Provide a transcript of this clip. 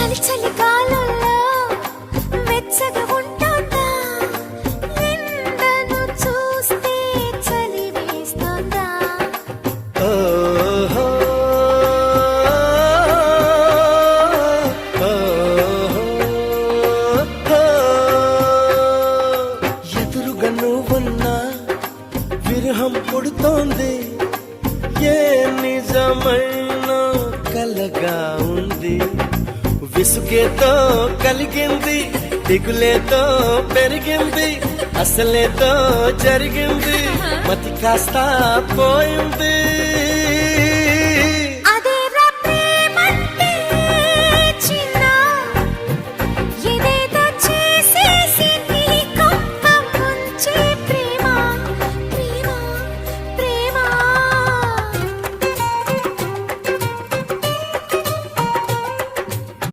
చలి చలి గాలుల్లో వెచ్చగా ఉంటుందా నిండను చూస్తే చలి వేస్తుందా ఓహో, ఎదురుగా నువ్వున్నా విరహం పుడుతోంది ఏ నిజమైన కలగా ఉంది విసుగేతో కలిగింది దిగులేతో పెరిగింది అసలేతో జరిగింది మతి కాస్త పోయింది